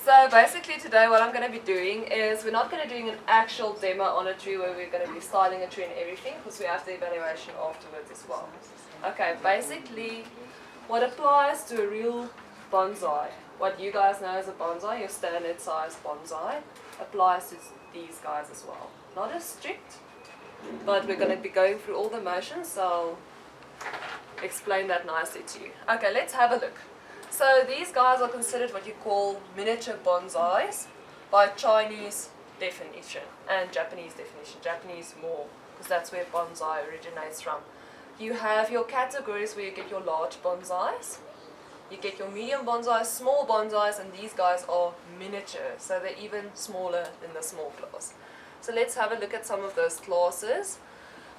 So basically today what I'm going to be doing is we're not going to be doing an actual demo on a tree where we're going to be styling a tree and everything, because we have the evaluation afterwards as well. Okay, basically what applies to a real bonsai, what you guys know as a bonsai, your standard size bonsai, applies to these guys as well. Not as strict, but we're going to be going through all the motions, so I'll explain that nicely to you. Okay, let's have a look. So these guys are considered what you call miniature bonsais by Chinese definition and Japanese definition. Japanese more, because that's where bonsai originates from. You have your categories where you get your large bonsais, you get your medium bonsais, small bonsais, and these guys are miniature, so they're even smaller than the small class. So let's have a look at some of those classes.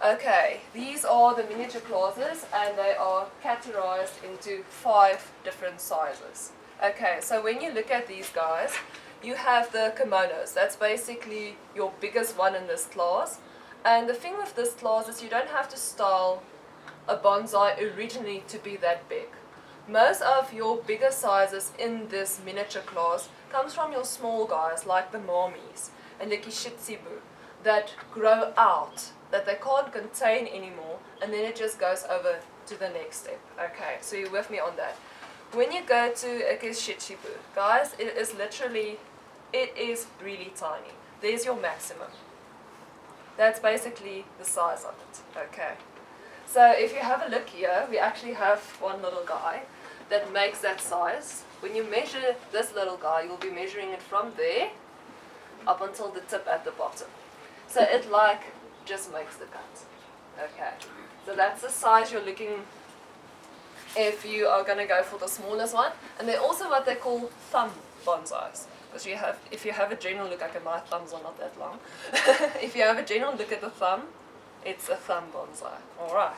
Okay, these are the miniature classes and they are categorized into 5 different sizes. Okay, so when you look at these guys, you have the kimonos. That's basically your biggest one in this class. And the thing with this class is you don't have to style a bonsai originally to be that big. Most of your bigger sizes in this miniature class comes from your small guys like the mames and the kishitsubu that grow out, that they can't contain anymore, and then it just goes over to the next step. Okay, so you're with me on that. When you go to a kishitsubu, guys, it is really tiny. There's your maximum. That's basically the size of it. Okay. So if you have a look here, we actually have one little guy that makes that size. When you measure this little guy, you'll be measuring it from there up until the tip at the bottom. So it just makes the cut. Okay. So that's the size you're looking if you are going to go for the smallest one. And they're also what they call thumb bonsais. Because if you have a general look, my thumbs are not that long. If you have a general look at the thumb, it's a thumb bonsai. Alright.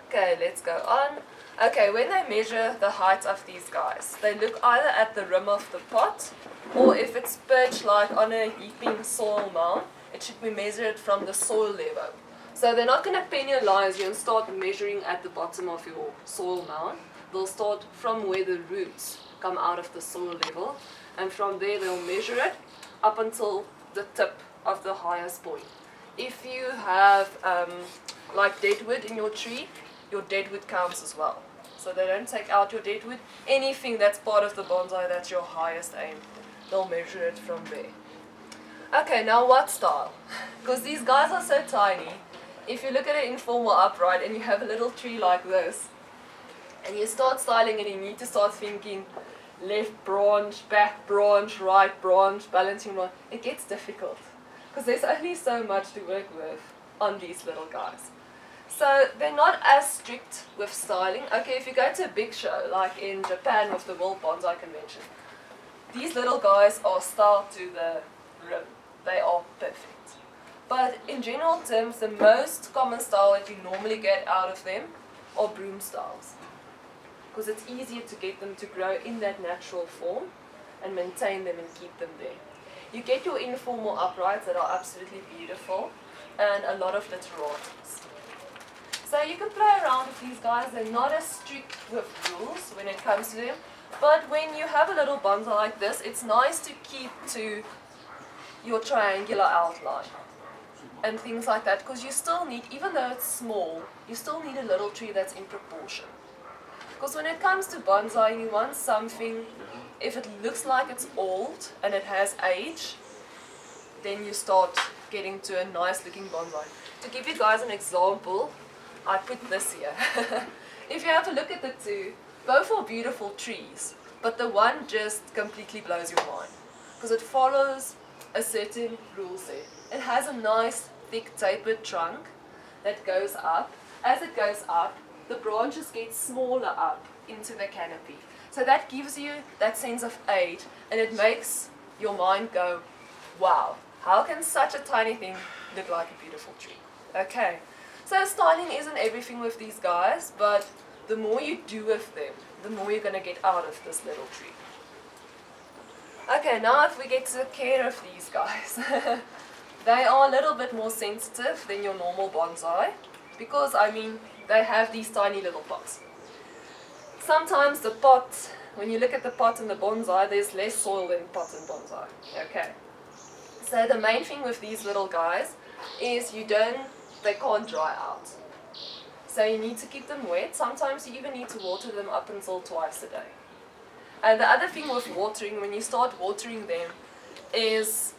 Okay, let's go on. Okay, when they measure the height of these guys, they look either at the rim of the pot, or if it's perched like on a heaping soil mound, it should be measured from the soil level. So they're not going to penalize you and start measuring at the bottom of your soil mound. They'll start from where the roots come out of the soil level, and from there they'll measure it up until the tip of the highest point. If you have like deadwood in your tree, your deadwood counts as well. So they don't take out your deadwood. Anything that's part of the bonsai, that's your highest aim, they'll measure it from there. Okay, now what style? Because these guys are so tiny. If you look at an informal upright and you have a little tree like this, and you start styling it, you need to start thinking left branch, back branch, right branch, balancing branch. It gets difficult because there's only so much to work with on these little guys. So they're not as strict with styling. Okay, if you go to a big show like in Japan with the World Bonsai Convention, these little guys are styled to the rim. They are perfect. But in general terms, the most common style that you normally get out of them are broom styles, because it's easier to get them to grow in that natural form and maintain them and keep them there. You get your informal uprights that are absolutely beautiful, and a lot of literatus. So you can play around with these guys. They're not as strict with rules when it comes to them, but when you have a little bonsai like this, it's nice to keep to your triangular outline and things like that, because you still need, even though it's small, you still need a little tree that's in proportion. Because when it comes to bonsai, you want something, if it looks like it's old and it has age, then you start getting to a nice looking bonsai. To give you guys an example, I put this here. If you have a look at the two, both are beautiful trees, but the one just completely blows your mind because it follows a certain rule set. It has a nice thick tapered trunk that goes up. As it goes up, the branches get smaller up into the canopy. So that gives you that sense of age, and it makes your mind go, wow, how can such a tiny thing look like a beautiful tree? Okay, so styling isn't everything with these guys, but the more you do with them, the more you're going to get out of this little tree. Okay, now if we get to the care of these guys, they are a little bit more sensitive than your normal bonsai, because they have these tiny little pots. Sometimes the pot when you look at the pot and the bonsai, there's less soil than pot and bonsai. Okay. So the main thing with these little guys is they can't dry out. So you need to keep them wet. Sometimes you even need to water them up until twice a day. And the other thing with watering, when you start watering them, is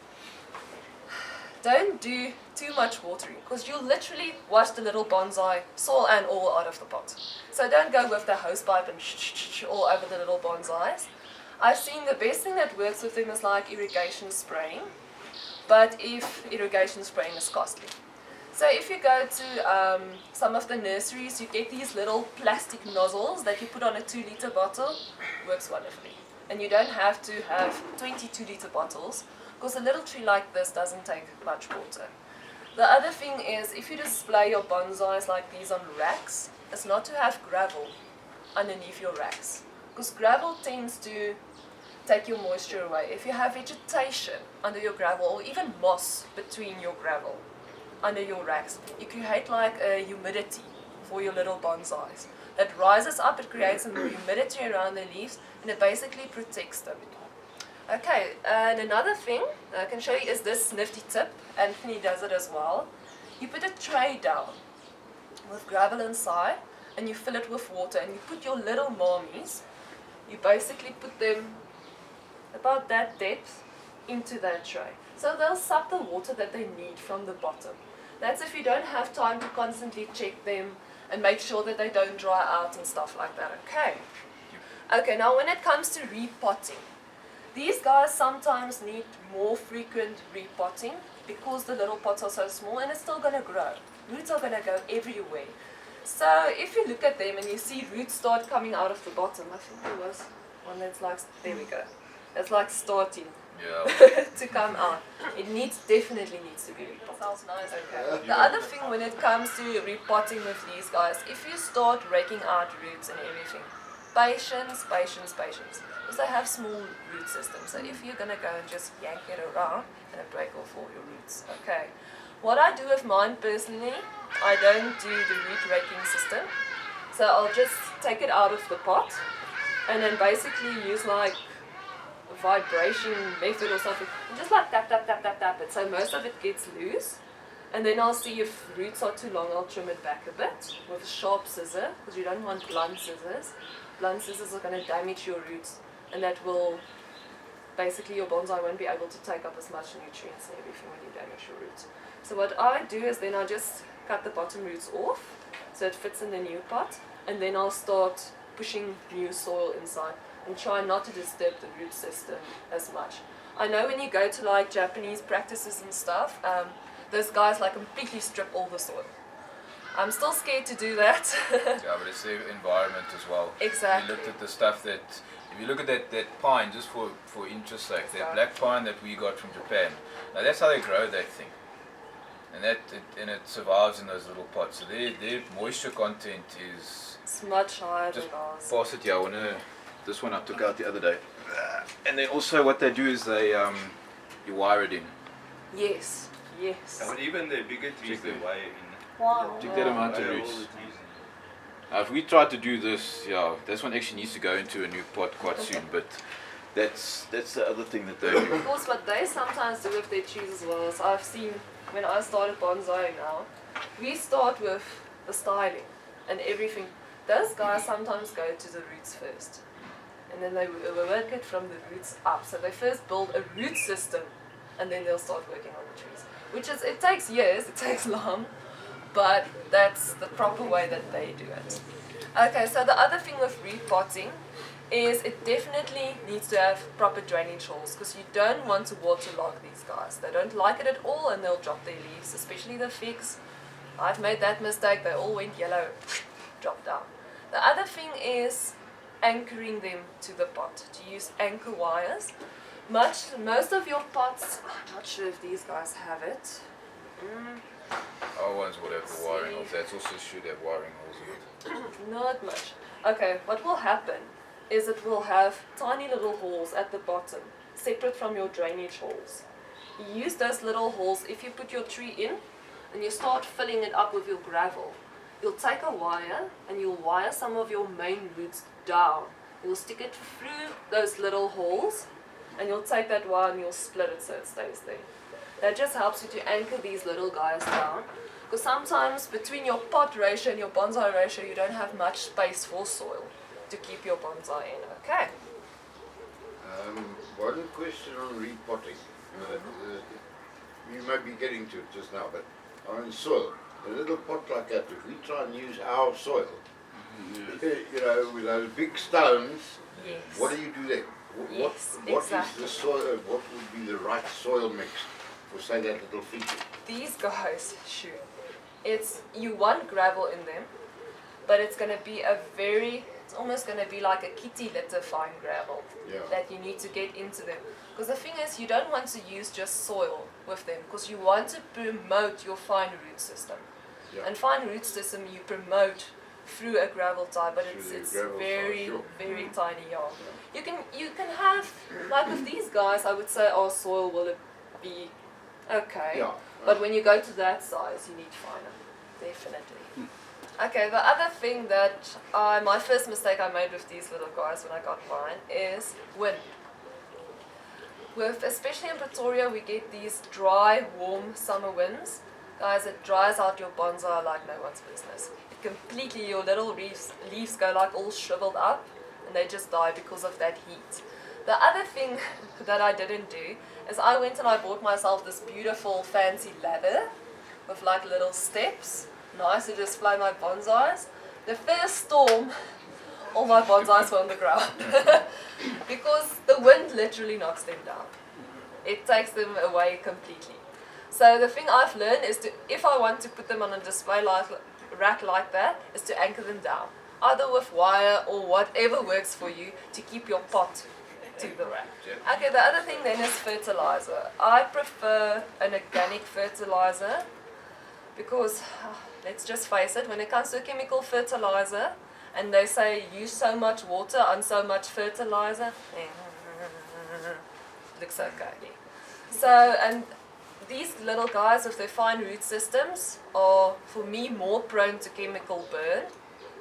don't do too much watering, because you'll literally wash the little bonsai, soil and all, out of the pot. So don't go with the hose pipe and all over the little bonsais. I've seen the best thing that works with them is like irrigation spraying, but if irrigation spraying is costly. So if you go to some of the nurseries, you get these little plastic nozzles that you put on a 2-liter bottle. Works wonderfully. And you don't have to have 22-liter bottles, because a little tree like this doesn't take much water. The other thing is, if you display your bonsais like these on racks, it's not to have gravel underneath your racks, because gravel tends to take your moisture away. If you have vegetation under your gravel, or even moss between your gravel under your racks, you create like a humidity for your little bonsais. That rises up, it creates some humidity around the leaves, and it basically protects them. Okay, and another thing I can show you is this nifty tip. Anthony does it as well. You put a tray down with gravel inside, and you fill it with water, and you put your little mamies, you basically put them about that depth into that tray. So they'll suck the water that they need from the bottom. That's if you don't have time to constantly check them and make sure that they don't dry out and stuff like that. Okay, now when it comes to repotting, these guys sometimes need more frequent repotting because the little pots are so small, and it's still going to grow. Roots are going to go everywhere. So if you look at them and you see roots start coming out of the bottom, I think there was one that's like, there we go. It's like starting to come out. It definitely needs to be repotted. Sounds nice. Okay. The other thing when it comes to repotting with these guys, if you start raking out roots and everything, patience, because they have small root systems. So if you're gonna go and just yank it around, and it break off all your roots. Okay. What I do with mine personally, I don't do the root raking system. So I'll just take it out of the pot, and then basically use like a vibration method or something, and just like tap it, so most of it gets loose. And then I'll see if roots are too long, I'll trim it back a bit with a sharp scissor, because you don't want blunt scissors. Blunt scissors are going to damage your roots, and that will, basically your bonsai won't be able to take up as much nutrients and everything when you damage your roots. So what I do is then I just cut the bottom roots off, so it fits in the new pot, and then I'll start pushing new soil inside, and try not to disturb the root system as much. I know when you go to like Japanese practices and stuff, those guys like completely strip all the soil. I'm still scared to do that. Yeah, but it's the environment as well. Exactly. You looked at the stuff that, if you look at that pine, just for interest sake, that black pine that we got from Japan, now that's how they grow that thing. And it survives in those little pots. So their moisture content is... It's much higher than just ours. pass it, yeah. This one I took out the other day. And then also what they do is they, you wire it in. Yes. But even the bigger trees, they wire in. Wow. Take that amount of roots. If we try to do this, this one actually needs to go into a new pot quite soon, but that's the other thing that they do. Of course, what they sometimes do with their trees as well is, I've seen when I started bonsaiing now, we start with the styling and everything. Those guys sometimes go to the roots first, and then they work it from the roots up. So they first build a root system, and then they'll start working on the trees. Which is, it takes years, it takes long, but that's the proper way that they do it. Okay, so the other thing with repotting is it definitely needs to have proper drainage holes, because you don't want to waterlog these guys. They don't like it at all, and they'll drop their leaves, especially the figs. I've made that mistake, they all went yellow, dropped down. The other thing is anchoring them to the pot, to use anchor wires. Most of your pots, I'm not sure if these guys have it. Our ones will have the wiring holes. That's also should have wiring holes in it. Not much. Okay, what will happen is it will have tiny little holes at the bottom, separate from your drainage holes. You use those little holes. If you put your tree in and you start filling it up with your gravel, you'll take a wire and you'll wire some of your main roots down You'll stick it through those little holes, and you'll take that wire and you'll split it so it stays there. That just helps you to anchor these little guys down, because sometimes between your pot ratio and your bonsai ratio, you don't have much space for soil to keep your bonsai in. Okay. One question on repotting. You might be getting to it just now, but on soil, a little pot like that, if we try and use our soil, you know, with those big stones, Yes. what do you do then? Yes, what exactly. is the soil? What would be the right soil mix for, say, that little feature? These guys, shoot. You want gravel in them, but it's going to be it's almost going to be like a kitty litter fine gravel that you need to get into them. Because the thing is, you don't want to use just soil with them, because you want to promote your fine root system. Yeah. And fine root system you promote through a gravel type, but it's very, very tiny yarn. You can have, like with these guys, I would say our soil will be okay. Yeah. But when you go to that size, you need finer, definitely. Okay, the other thing that my first mistake I made with these little guys when I got mine is wind. Especially in Pretoria, we get these dry, warm summer winds. Guys, it dries out your bonsai like no one's business. Your little leaves go like all shriveled up, and they just die because of that heat. The other thing that I didn't do is I went and I bought myself this beautiful fancy ladder with like little steps, nice to display my bonsais. The first storm, all my bonsais were on the ground because the wind literally knocks them down. It takes them away completely. So the thing I've learned is if I want to put them on a display rack like that, is to anchor them down, either with wire or whatever works for you to keep your pot to the rack. Okay, the other thing then is fertilizer. I prefer an organic fertilizer because, let's just face it, when it comes to a chemical fertilizer and they say use so much water on so much fertilizer, looks okay. So, and these little guys with their fine root systems are, for me, more prone to chemical burn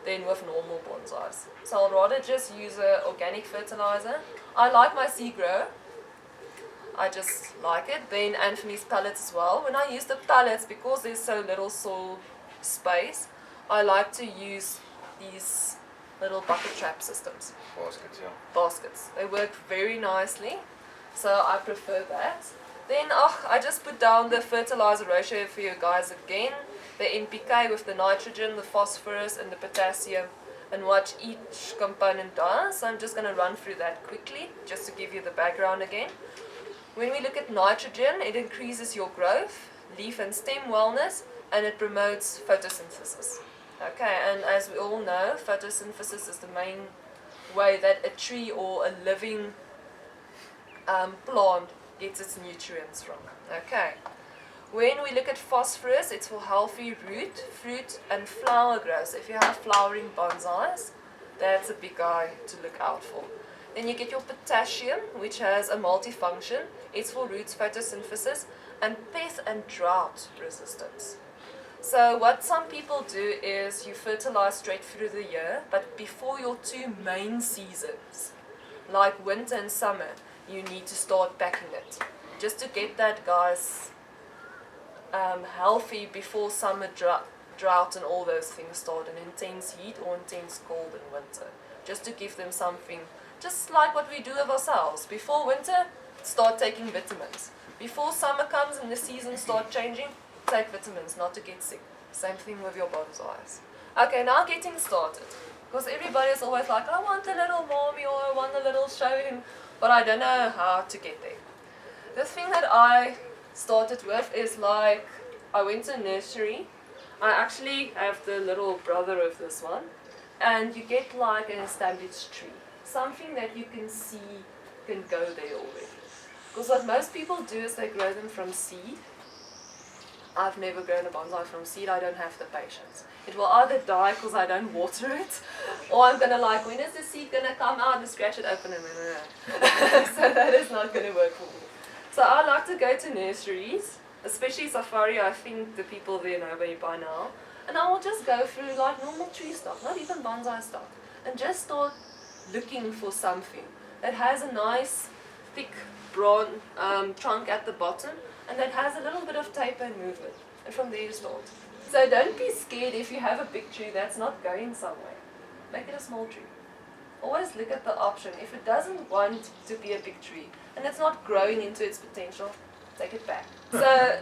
than with normal bonsais. So I'll rather just use an organic fertilizer. I like my Seagrow. I just like it. Then Anthony's pellets as well. When I use the pellets, because there's so little soil space, I like to use these little bucket trap systems. Baskets, yeah. Baskets. They work very nicely, so I prefer that. Then I just put down the fertilizer ratio for you guys again. The NPK with the nitrogen, the phosphorus and the potassium, and what each component does. So I'm just going to run through that quickly just to give you the background again. When we look at nitrogen, it increases your growth, leaf and stem wellness, and it promotes photosynthesis. Okay, and as we all know, photosynthesis is the main way that a tree or a living plant gets its nutrients from. Okay. When we look at phosphorus, it's for healthy root, fruit and flower growth. So if you have flowering bonsais, that's a big guy to look out for. Then you get your potassium, which has a multifunction. It's for roots photosynthesis and pest and drought resistance. So what some people do is you fertilize straight through the year, but before your two main seasons, like winter and summer, you need to start packing it, just to get that guys healthy before summer drought and all those things start, and intense heat or intense cold in winter, just to give them something, just like what we do of ourselves. Before winter, start taking vitamins. Before summer comes and the seasons start changing, take vitamins, not to get sick. Same thing with your bonsais. Okay, now getting started, because everybody is always like, I want a little mommy or I want a little Shohin, but I don't know how to get there. The thing that I started with is like, I went to nursery. I actually have the little brother of this one, and you get like an established tree, something that you can see can go there already. Because what most people do is they grow them from seed. I've never grown a bonsai from seed. I don't have the patience. It will either die because I don't water it, or I'm gonna like, when is the seed gonna come out and scratch it open and so that is not gonna work for me. So I like to go to nurseries, especially Safari. I think the people there know me by now, and I will just go through like normal tree stock, not even bonsai stock, and just start looking for something that has a nice thick broad trunk at the bottom and that has a little bit of taper and movement, and from there you start. So don't be scared if you have a big tree that's not going somewhere. Make it a small tree. Always look at the option. If it doesn't want to be a big tree and it's not growing into its potential, take it back. So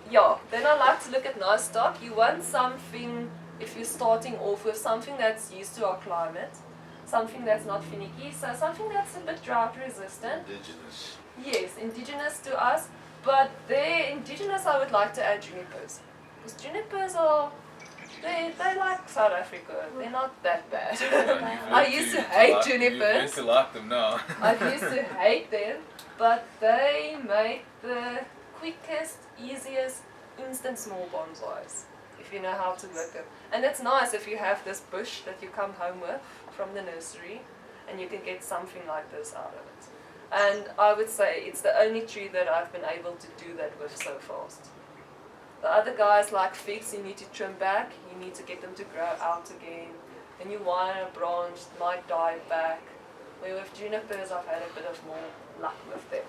yeah, then I like to look at nice stock. You want something, if you're starting off with something that's used to our climate, something that's not finicky, so something that's a bit drought resistant. Indigenous. Yes, indigenous to us, but they're indigenous. I would like to add junipers, because junipers are, they like South Africa. They're not that bad. I used to hate junipers. Used to like them now. I used to hate them, but they make the quickest, easiest, instant small bonsais, if you know how to work them. And it's nice if you have this bush that you come home with from the nursery, and you can get something like this out of it. And I would say it's the only tree that I've been able to do that with so fast. The other guys like figs, you need to trim back, you need to get them to grow out again, and you wire a branch, might die back. Where with junipers I've had a bit of more luck with them.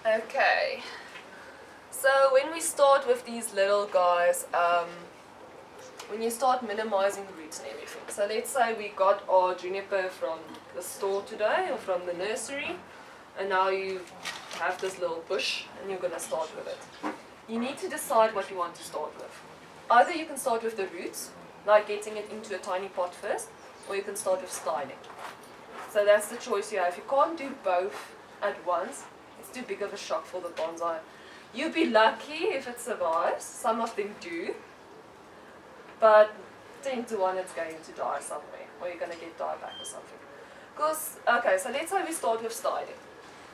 Okay, so when we start with these little guys, when you start minimizing the roots and everything. So let's say we got our juniper from the store today or from the nursery, and now you have this little bush and you're going to start with it. You need to decide what you want to start with. Either you can start with the roots, like getting it into a tiny pot first, or you can start with styling. So that's the choice you have. You can't do both at once. It's too big of a shock for the bonsai. You'll be lucky if it survives. Some of them do. But 10 to 1 it's going to die somewhere, or you're going to get dieback or something. Because, okay, so let's say we start with styling.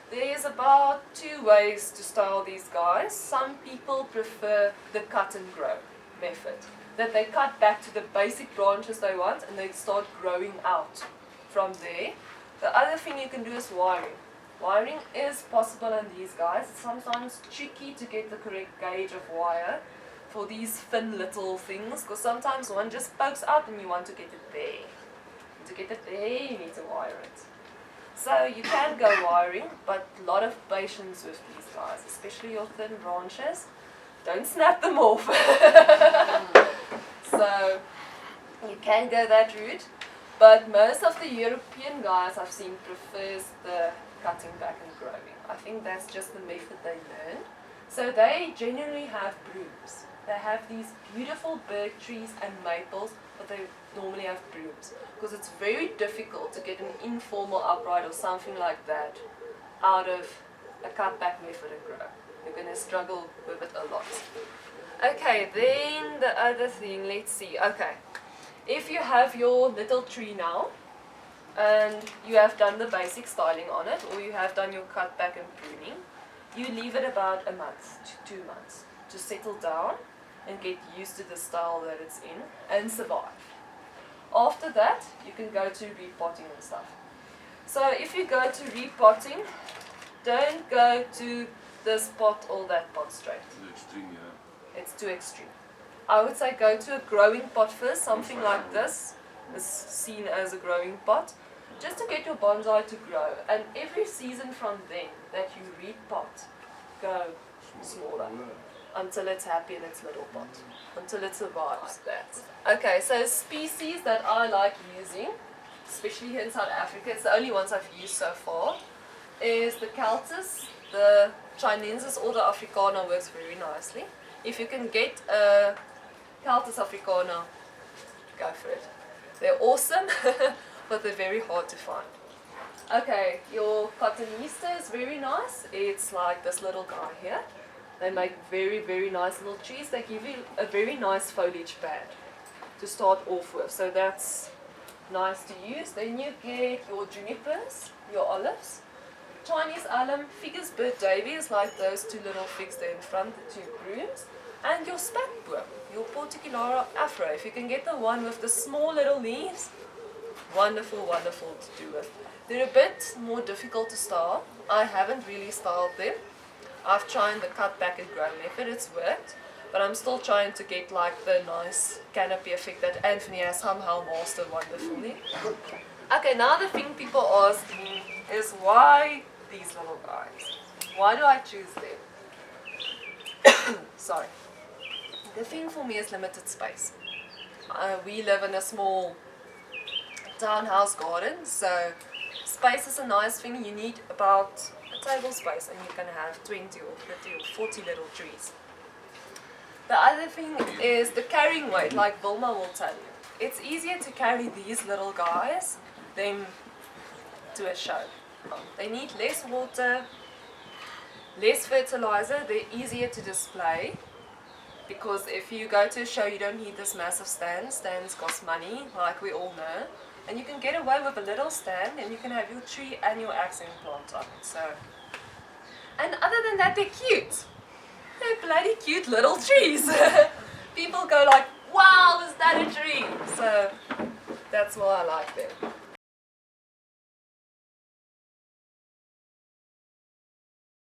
There is about 2 ways to style these guys. Some people prefer the cut and grow method, that they cut back to the basic branches they want and they start growing out from there. The other thing you can do is wiring. Wiring is possible in these guys. It's sometimes tricky to get the correct gauge of wire for these thin little things, because sometimes one just pokes out and you want to get it there. To get it there, you need to wire it. So you can go wiring, but a lot of patience with these guys, especially your thin branches. Don't snap them off. So you can go that route, but most of the European guys I've seen prefers the cutting back and growing. I think that's just the method they learned. So they generally have brooms. They have these beautiful birch trees and maples, but they normally have brooms, because it's very difficult to get an informal upright or something like that out of a cut back method and grow. You're going to struggle with it a lot. Okay, then the other thing, let's see. Okay, if you have your little tree now, and you have done the basic styling on it, or you have done your cut back and pruning, you leave it about a month to 2 months to settle down and get used to the style that it's in and survive. After that, you can go to repotting and stuff. So if you go to repotting, don't go to this pot or that pot straight. Too extreme, yeah. It's too extreme. I would say go to a growing pot first, something like this is seen as a growing pot, just to get your bonsai to grow. And every season from then that you repot, go smaller until it's happy in its little pot, until it survives that. Okay, so species that I like using, especially here in South Africa, it's the only ones I've used so far, is the Celtis, the Chinensis or the Africana works very nicely. If you can get a Celtis Africana, go for it. They're awesome, but they're very hard to find. Okay, your Cotonista is very nice. It's like this little guy here. They make very, very nice little trees. They give you a very nice foliage pad to start off with. So that's nice to use. Then you get your junipers, your olives, Chinese alum, Figus bird Davies, like those 2 little figs there in front, the 2 brooms, and your spatboom, your Porticulara afro. If you can get the one with the small little leaves, wonderful, wonderful to do with. They're a bit more difficult to style. I haven't really styled them. I've tried the cut back and grow method, it's worked, but I'm still trying to get like the nice canopy effect that Anthony has somehow mastered wonderfully. Okay, now the thing people ask me is why these little guys? Why do I choose them? Sorry. The thing for me is limited space. We live in a small townhouse garden, so space is a nice thing. You need about a table space and you can have 20 or 30 or 40 little trees. The other thing is the carrying weight, like Vilma will tell you. It's easier to carry these little guys than to a show. They need less water, less fertilizer, they're easier to display. Because if you go to a show, you don't need this massive stand. Stands cost money, like we all know. And you can get away with a little stand and you can have your tree and your accent plant on it. So, and other than that, they're cute. They're bloody cute little trees. People go like, wow, is that a tree? So that's why I like them.